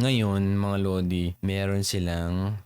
Ngayon, mga Lodi, meron silang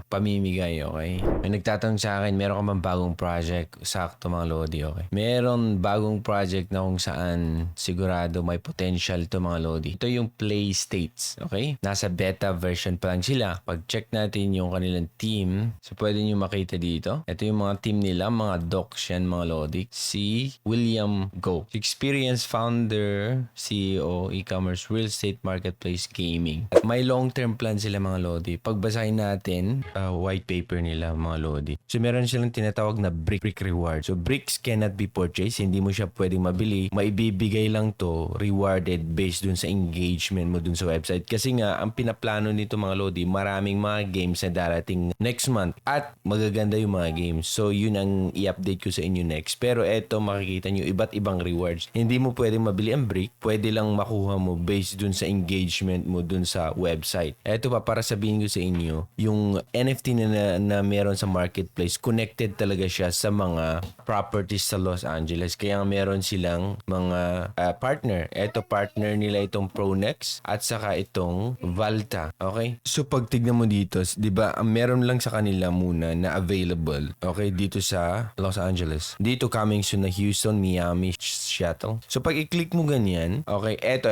pamimigay, okay? May nagtatanong sa akin, meron ka bang bagong project? Sakto, mga Lodi, okay? Meron bagong project na kung saan sigurado may potential to, mga Lodi. Ito yung Play States, okay? Nasa beta version pa lang sila. Pag-check natin yung kanilang team, so pwede nyo makita dito. Ito yung mga team nila, mga docs yan, mga Lodi. Si William Go, experienced founder, CEO, e-commerce, real estate marketplace, gaming. At may long-term plan sila, mga Lodi. Pagbasahin natin white paper nila, mga Lodi. So meron silang tinatawag na brick reward. So bricks cannot be purchased, hindi mo siya pwedeng mabili. Maibibigay lang to rewarded based dun sa engagement mo dun sa website. Kasi nga ang pinaplano nito, mga Lodi, maraming mga games na darating next month at magaganda yung mga games. So yun ang i-update ko sa inyo next. Pero eto, makikita nyo iba't ibang rewards. Hindi mo pwedeng mabili ang brick, pwede lang makuha mo based dun sa engagement mo dun sa website. Eto pa, para sabihin ko sa inyo, yung NFT na meron sa marketplace, connected talaga siya sa mga properties sa Los Angeles. Kaya meron silang mga partner. Ito, partner nila itong Pronex at saka itong Valta. Okay? So pag tignan mo dito, di ba, meron lang sa kanila muna na available. Okay? Dito sa Los Angeles. Dito coming soon na Houston, Miami, Seattle. So pag i-click mo ganyan, okay, ito,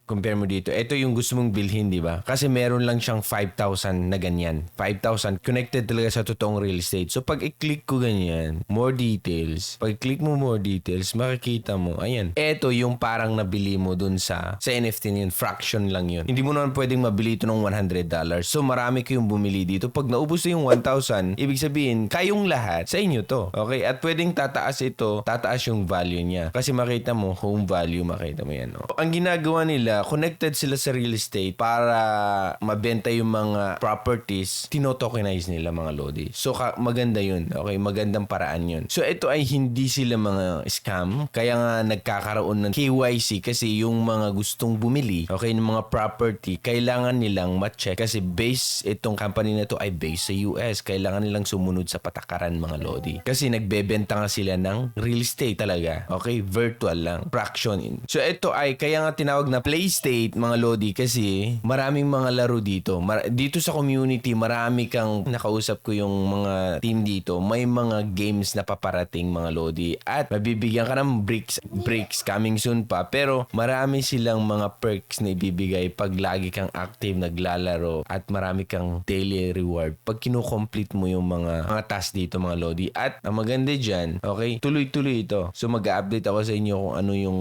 compare mo dito. Ito yung gusto mong bilhin, di ba? Kasi meron lang siyang 5,000 na ganyan. 5,000 connected talaga sa totoong real estate. So pag i-click ko ganyan, more details. Pag i-click mo more details, makikita mo, ayan. Ito yung parang nabili mo dun sa NFT niyan, fraction lang yun. Hindi mo naman pwedeng mabili ito ng $100. So marami kayong bumili dito. Pag naubos na yung 1,000, ibig sabihin, kayong lahat, sa inyo to. Okay? At pwedeng tataas yung value niya. Kasi makita mo, home value, makita mo yan. No? Ang ginagawa nila, connected sila sa real estate para mabenta yung mga properties, tinotokenize nila, mga Lodi. So maganda yun. Okay, magandang paraan yun. So ito ay hindi sila mga scam. Kaya nga nagkakaroon ng KYC kasi yung mga gustong bumili, okay, ng mga property, kailangan nilang ma-check kasi itong company na to ay based sa US. Kailangan nilang sumunod sa patakaran, mga Lodi. Kasi nagbebenta nga sila ng real estate talaga. Okay, virtual lang. Fraction. So ito ay kaya nga tinawag na Play State, mga Lodi, kasi maraming mga laro dito. Dito sa community, marami kang nakausap ko yung mga team dito. May mga games na paparating, mga Lodi. At mabibigyan ka ng bricks coming soon pa. Pero marami silang mga perks na ibibigay pag lagi kang active, naglalaro. At marami kang daily reward pag kinukomplete mo yung mga tasks dito, mga Lodi. At ang maganda dyan, okay, tuloy-tuloy ito. So mag-update ako sa inyo kung ano yung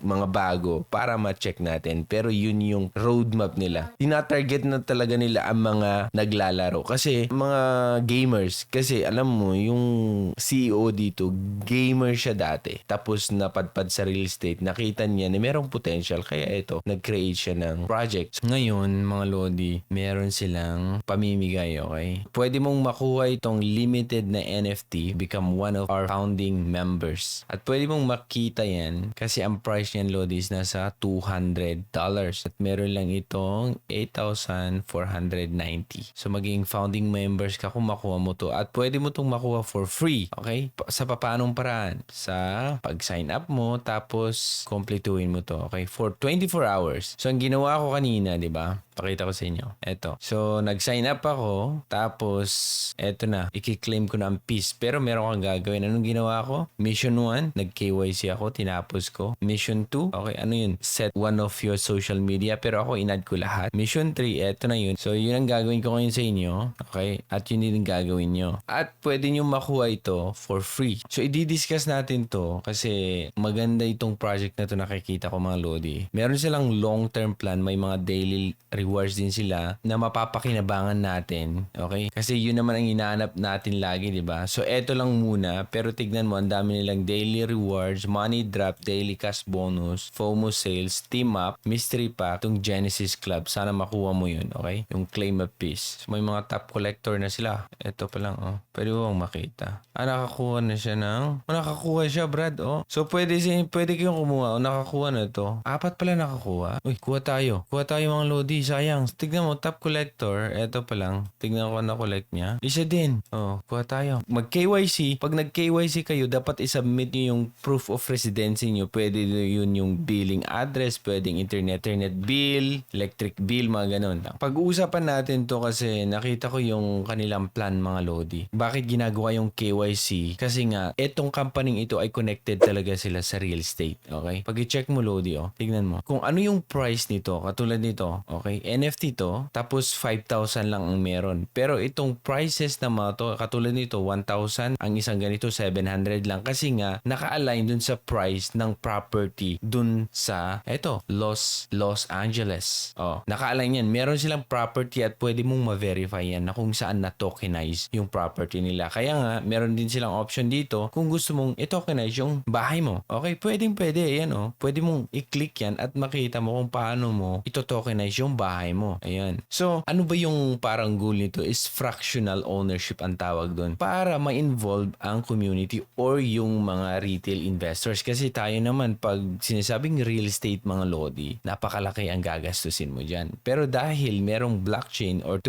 mga bago para ma-check natin. Pero yun yung roadmap nila. Tina-target na talaga nila ang mga naglalaro. Kasi mga gamers, kasi alam mo, yung CEO dito, gamer siya dati. Tapos napadpad sa real estate, nakita niya na merong potential. Kaya ito, nag-create siya ng project. Ngayon, mga Lodi, meron silang pamimigay, okay? Pwede mong makuha itong limited na NFT, become one of our founding members. At pwede mong makita yan kasi ang price niyan, Lodi, is nasa $200. At meron lang itong 8,490. So maging founding members ka kung makuha mo to. At pwede mo itong makuha for free. Okay? Sa paanong paraan? Sa pag-sign up mo, tapos kompletuhin mo to. Okay? For 24 hours. So ang ginawa ko kanina, di ba? Pakita ko sa inyo. Eto. So, nag-sign up ako. Tapos, eto na. I-claim ko na ang piece. Pero meron kang gagawin. Anong ginawa ko? Mission 1, nag-KYC ako. Tinapos ko. Mission 2, okay, ano yun? Set one of your social media. Pero ako, inad ko lahat. Mission 3, eto na yun. So, yun ang gagawin ko ngayon sa inyo. Okay? At yun din ang gagawin nyo. At pwede nyo makuha ito for free. So, i-discuss natin to kasi maganda itong project na to, nakikita ko, mga Lodi. Meron silang long-term plan. May mga daily rewards din sila na mapapakinabangan natin. Okay? Kasi yun naman ang hinahanap natin lagi, di ba? So, eto lang muna. Pero tignan mo, ang dami nilang daily rewards, money drop, daily cash bonus, FOMO sales, team up, mystery pack, itong Genesis Club. Sana makuha mo yun, okay? Yung claim a piece. So, may mga top collector na sila. Eto pa lang, oh. Pwede mo bang makita? Nakakuha na siya nakakuha siya, Brad, oh. So, pwede kayong kumuha. Nakakuha na to. 4 pala nakakuha. Uy, kuha tayo. Kuha tayo, mga Lodi. sayang. Tignan mo, top collector. Eto pa lang. Tignan ko na collect niya. Isa din. Oh, kuha tayo. Mag-KYC. Pag nag-KYC kayo, dapat isubmit nyo yung proof of residency nyo. Pwede yun yung billing address, pwedeng internet bill, electric bill, mga ganun. Pag-uusapan natin to kasi nakita ko yung kanilang plan, mga Lodi. Bakit ginagawa yung KYC? Kasi nga, etong company ito ay connected talaga sila sa real estate. Okay? Pag i-check mo, Lodi, tignan mo. Kung ano yung price nito, katulad nito, okay? NFT to, tapos 5,000 lang ang meron. Pero itong prices na mga to, katulad nito, 1,000, ang isang ganito, 700 lang. Kasi nga, naka-align dun sa price ng property dun sa, Los Angeles. Naka-align yan. Meron silang property at pwede mong ma-verify yan na kung saan na-tokenize yung property nila. Kaya nga, meron din silang option dito kung gusto mong i-tokenize yung bahay mo. Okay, pwede. Ayan, pwede mong i-click yan at makita mo kung paano mo ito-tokenize yung bahay mo. Ayan. So, ano ba yung parang goal nito is fractional ownership ang tawag doon para ma-involve ang community or yung mga retail investors. Kasi tayo naman, pag sinasabing real estate, mga Lodi, napakalaki ang gagastusin mo dyan. Pero dahil merong blockchain or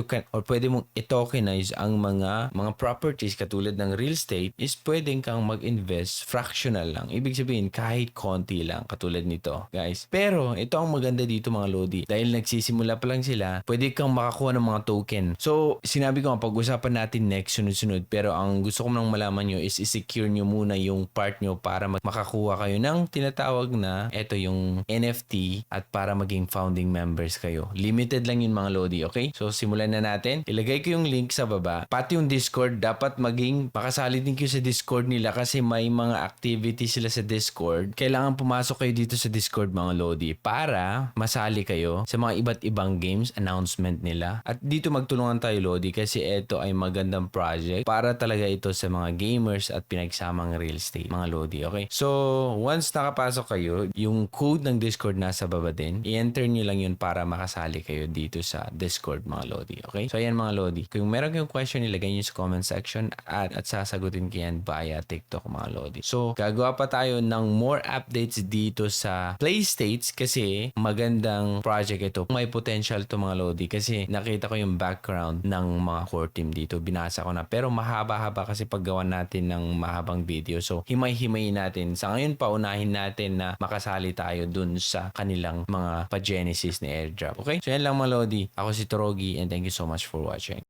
pwede mong i-tokenize ang mga properties katulad ng real estate, is pwedeng kang mag-invest fractional lang. Ibig sabihin, kahit konti lang katulad nito, guys. Pero ito ang maganda dito, mga Lodi. Dahil nagsisimula pa lang sila, pwede kang makakuha ng mga token. So, sinabi ko nga, pag-usapan natin next sunod-sunod. Pero ang gusto ko lang malaman nyo is i-secure nyo muna yung part nyo para makakuha kayo ng tinatawag na yung NFT at para maging founding members kayo. Limited lang yun, mga Lodi, okay? So, simulan na natin. Ilagay ko yung link sa baba. Pati yung Discord, dapat makasali din kayo sa Discord nila kasi may mga activities sila sa Discord. Kailangan pumasok kayo dito sa Discord, mga Lodi, para masali kayo sa mga iba't ibang games, announcement nila. At dito magtulungan tayo, Lodi, kasi ito ay magandang project para talaga ito sa mga gamers at pinagsamang real estate, mga Lodi, okay? So, once nakapasok kayo, yung code ng Discord nasa baba din. I-enter nyo lang yun para makasali kayo dito sa Discord, mga Lodi, okay? So, ayan, mga Lodi. Kung meron kayong question, ilagay nyo sa comment section at sasagutin ko yan via TikTok, mga Lodi. So, gagawa pa tayo ng more updates dito sa PlayStates kasi magandang project ito. May potential to, mga Lodi, kasi nakita ko yung background ng mga core team dito. Binasa ko na. Pero mahaba-haba kasi paggawa natin ng mahabang video. So, himay-himayin natin. Sa ngayon, paunahin natin na makasali tayo dun sa kanilang mga pa-genesis ni airdrop. Okay? So, yan lang, mga Lodi. Ako si Torogi and thank you so much for watching.